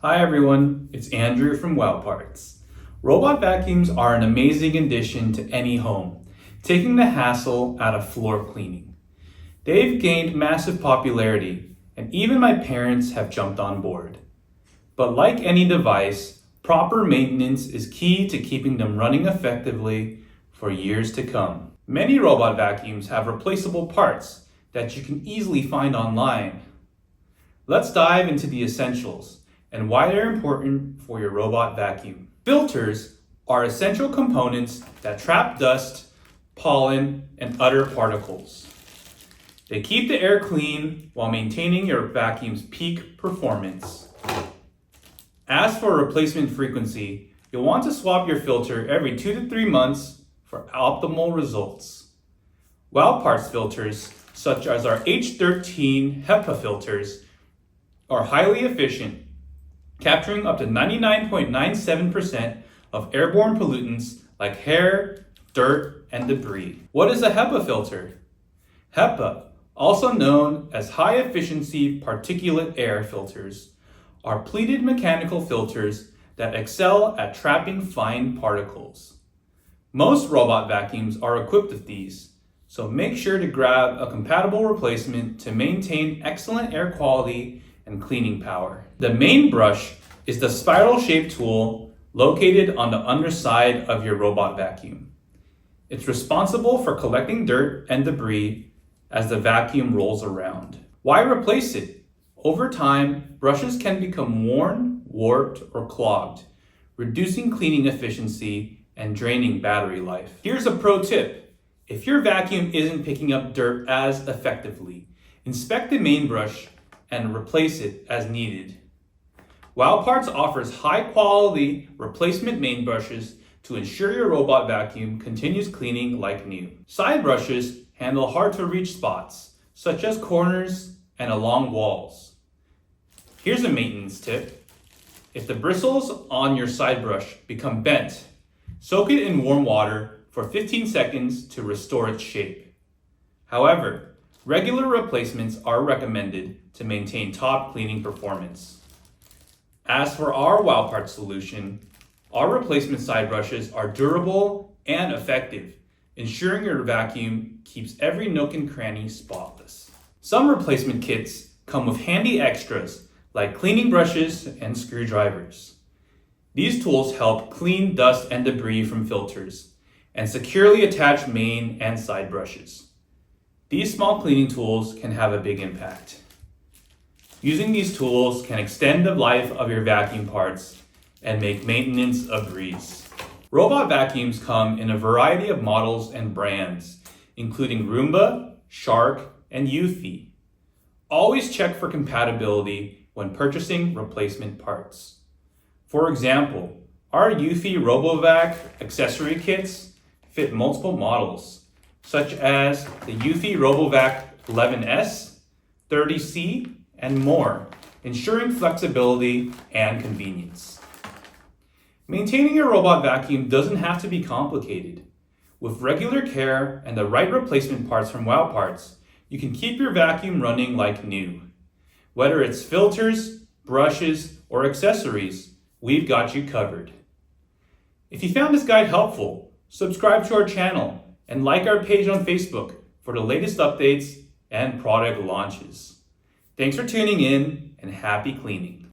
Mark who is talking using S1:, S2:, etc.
S1: Hi everyone, it's Andrew from Wowparts. Robot vacuums are an amazing addition to any home, taking the hassle out of floor cleaning. They've gained massive popularity, and even my parents have jumped on board. But like any device, proper maintenance is key to keeping them running effectively for years to come. Many robot vacuums have replaceable parts that you can easily find online. Let's dive into the essentials and why they're important for your robot vacuum. Filters are essential components that trap dust, pollen, and other particles. They keep the air clean while maintaining your vacuum's peak performance. As for replacement frequency, you'll want to swap your filter every 2 to 3 months for optimal results. Wowparts filters, such as our H13 HEPA filters, are highly efficient, capturing up to 99.97% of airborne pollutants like hair, dirt, and debris. What is a HEPA filter? HEPA, also known as high-efficiency particulate air filters, are pleated mechanical filters that excel at trapping fine particles. Most robot vacuums are equipped with these, so make sure to grab a compatible replacement to maintain excellent air quality and cleaning power. The main brush is the spiral-shaped tool located on the underside of your robot vacuum. It's responsible for collecting dirt and debris as the vacuum rolls around. Why replace it? Over time, brushes can become worn, warped, or clogged, reducing cleaning efficiency and draining battery life. Here's a pro tip. If your vacuum isn't picking up dirt as effectively, inspect the main brush and replace it as needed. Wowparts offers high-quality replacement main brushes to ensure your robot vacuum continues cleaning like new. Side brushes handle hard-to-reach spots, such as corners and along walls. Here's a maintenance tip. If the bristles on your side brush become bent, soak it in warm water for 15 seconds to restore its shape. However, regular replacements are recommended to maintain top cleaning performance. As for our Wowparts solution, our replacement side brushes are durable and effective, ensuring your vacuum keeps every nook and cranny spotless. Some replacement kits come with handy extras like cleaning brushes and screwdrivers. These tools help clean dust and debris from filters and securely attach main and side brushes. These small cleaning tools can have a big impact. Using these tools can extend the life of your vacuum parts and make maintenance a breeze. Robot vacuums come in a variety of models and brands, including Roomba, Shark, and Eufy. Always check for compatibility when purchasing replacement parts. For example, our Eufy RoboVac accessory kits fit multiple models, such as the Eufy RoboVac 11S, 30C, and more, ensuring flexibility and convenience. Maintaining your robot vacuum doesn't have to be complicated. With regular care and the right replacement parts from Wowparts, you can keep your vacuum running like new. Whether it's filters, brushes, or accessories, we've got you covered. If you found this guide helpful, subscribe to our channel and like our page on Facebook for the latest updates and product launches. Thanks for tuning in and happy cleaning.